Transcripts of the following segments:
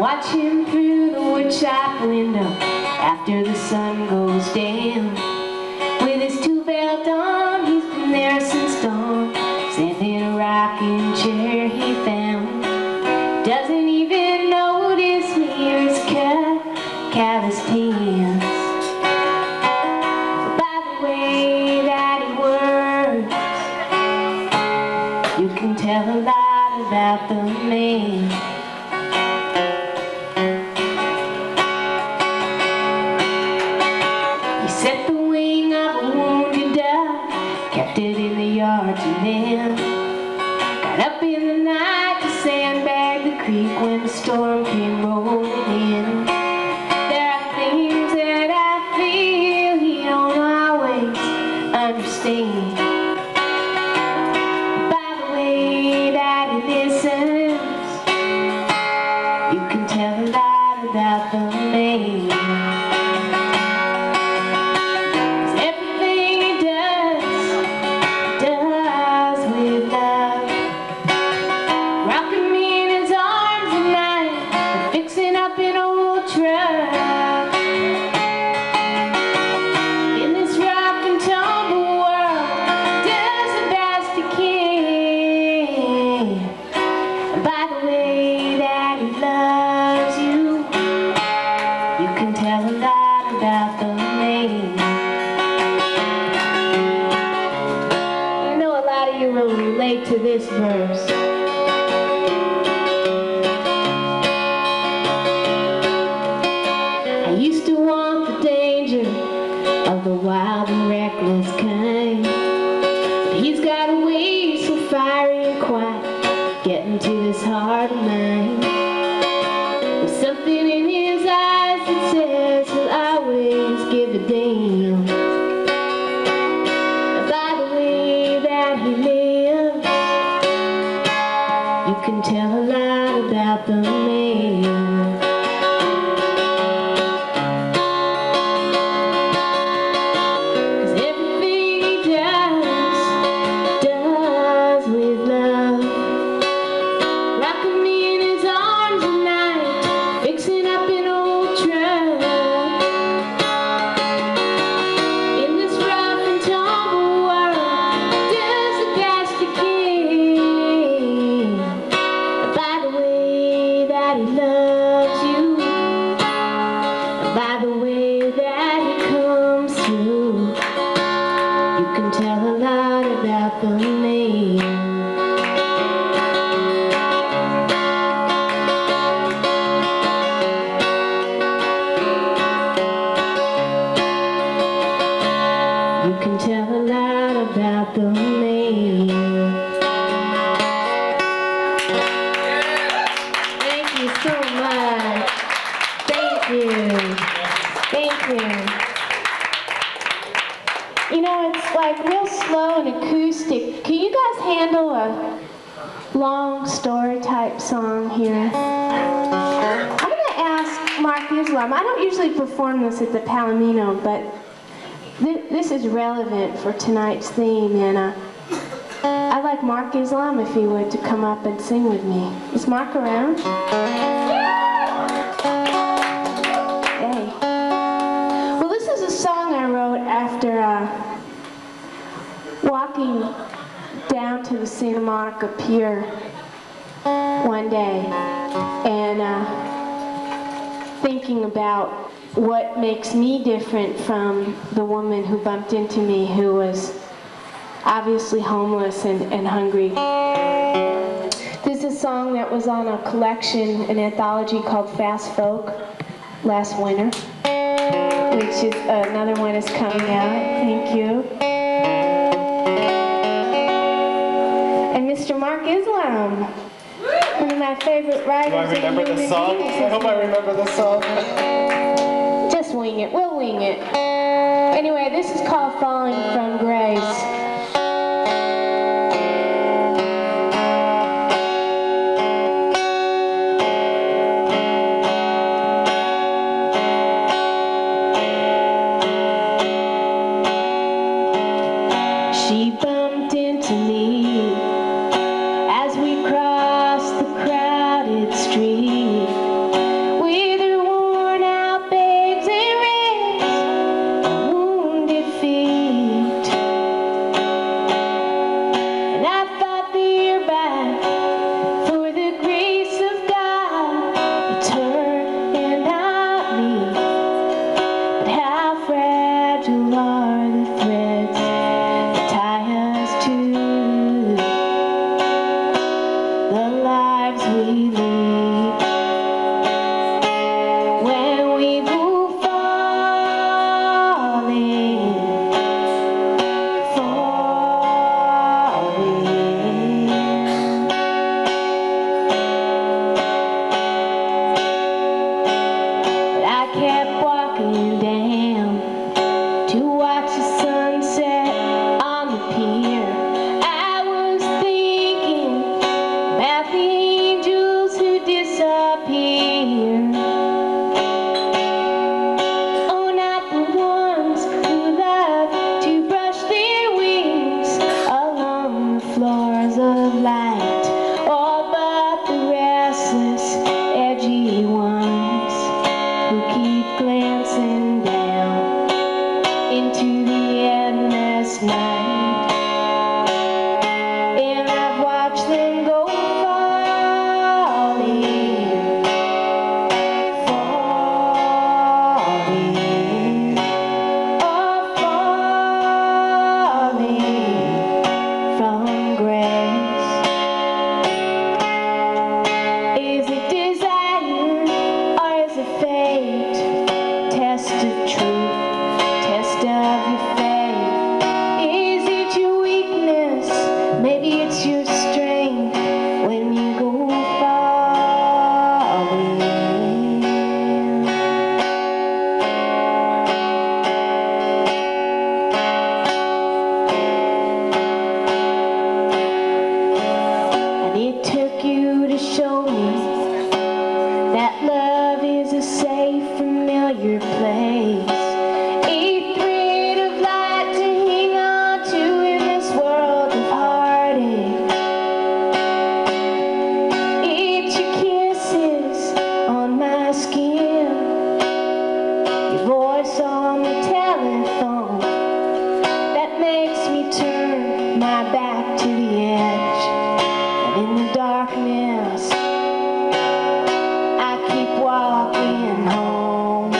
watch him through the woodshop window after the sun goes down. With his two-belt on, he's been there since dawn, sitting in a rocking chair he found. Doesn't even notice me or his calloused hands. By the way that he works, you can tell a lot about the man. Set the wing of a wounded dove, kept it in the yard to then got up in the night to sandbag the creek when the storm came rolling in. There are things that I feel he don't always understand. By the way that he listens, you can tell a lot about the man. To this verse. I used to want the danger of the wild and reckless kind, but he's got a way so fiery and quiet, getting to this heart of mine. There's something in his eyes that says he'll always give a damn. And by the way that he lives, you can tell a lot about the man. Cause everything he does with love. Rocking me in his arms at night, fixing up an old truck. In this rough and tumble world, does the best he can. He loves you, and by the way that he comes through, you can tell a lot about the man. You can tell a lot about the man. So much. Thank you. Thank you. You know, it's like real slow and acoustic. Can you guys handle a long story type song here? I'm going to ask Mark Islam. I don't usually perform this at the Palomino, but this is relevant for tonight's theme, and I'd like Mark Islam, if he would, to come up and sing with me. Is Mark around? Hey. Well, this is a song I wrote after walking down to the Santa Monica Pier one day and thinking about what makes me different from the woman who bumped into me, who was obviously homeless and hungry. This is a song that was on a collection, an anthology called Fast Folk last winter, which is another one is coming out. Thank you. And Mr. Mark Islam, one of my favorite writers. Do I remember the song? I hope I remember the song. Just wing it. We'll wing it. Anyway, this is called Falling from Grace. She bumped into me as we crossed the crowded street. disappear. Oh, not the ones who love to brush their wings along the floors of light, all but the restless, edgy ones who keep glancing down into the endless night. And I've watched them go falling, falling, oh, falling from grace. Is it desire or is it fate? Test of truth, test of your faith. Is it your weakness? Maybe it's your strength when you go falling. And it took you to show me that love is a safe, familiar place, a thread of light to hang on to in this world of heartache. It's your kisses on my skin, your voice on the telephone that makes me turn my back to the edge. And in the darkness, I keep walking home.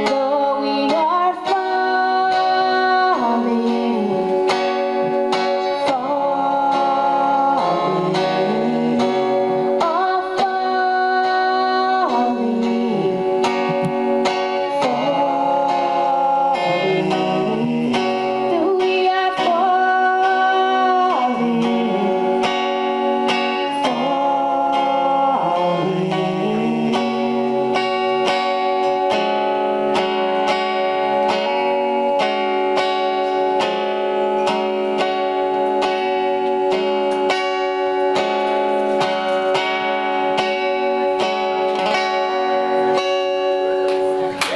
Though we are falling, falling, oh, falling, falling. Though we are falling,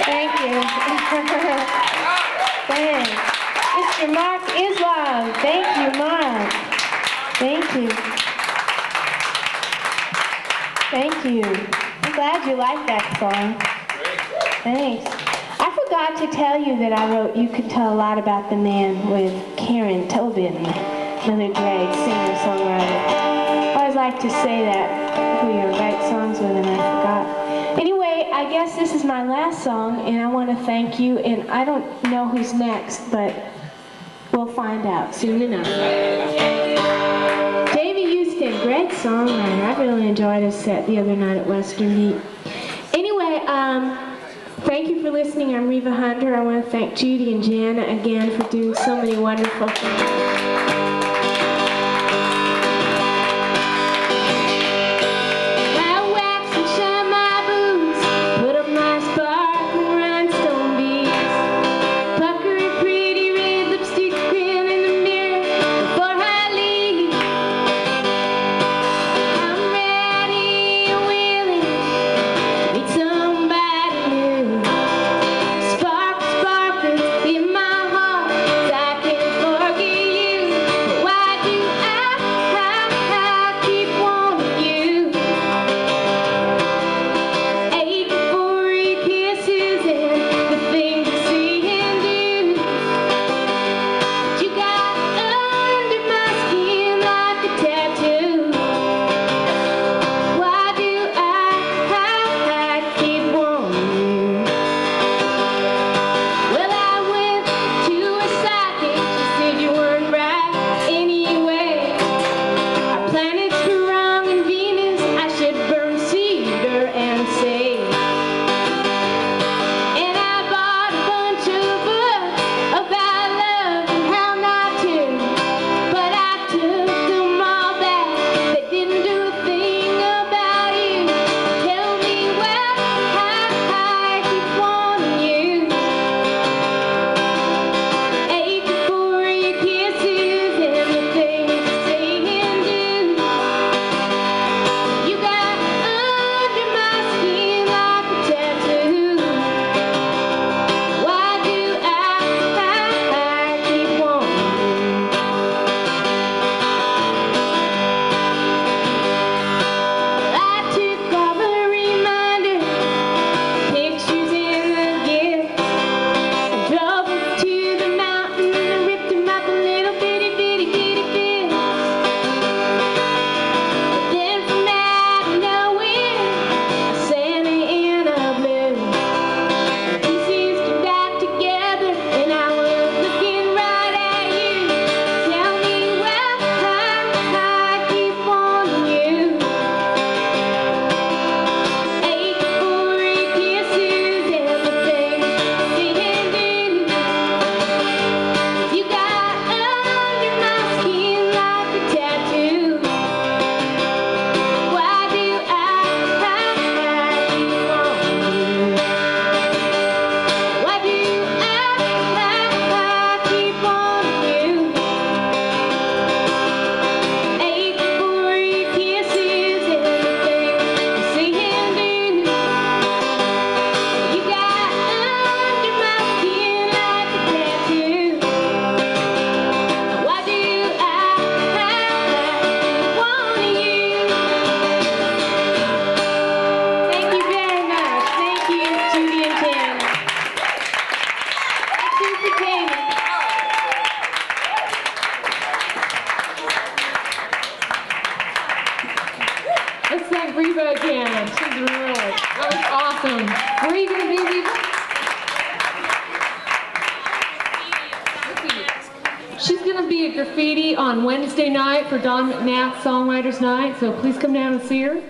Thank you. Thanks. Mr. Mark Islam. Thank you, Mark. Thank you. Thank you. I'm glad you like that song. Thanks. I forgot to tell you that I wrote You Can Tell a Lot About the Man with Karen Tobin, another great singer-songwriter. I always like to say that who you write songs with, and I forgot. Anyway, I guess this is my last song, and I want to thank you, and I don't know who's next, but we'll find out soon enough. Davey Houston, great songwriter. I really enjoyed his set the other night at Western Heat. Anyway, thank you for listening. I'm Reeva Hunter. I want to thank Judy and Jana again for doing so many wonderful things. Sparkles in my heart, I can't forget you. Let's thank Reeva again. She's really, that was awesome. Where are you going to be, Reeva? She's going to be at Graffiti on Wednesday night for Don McNatt's Songwriters Night, so please come down and see her.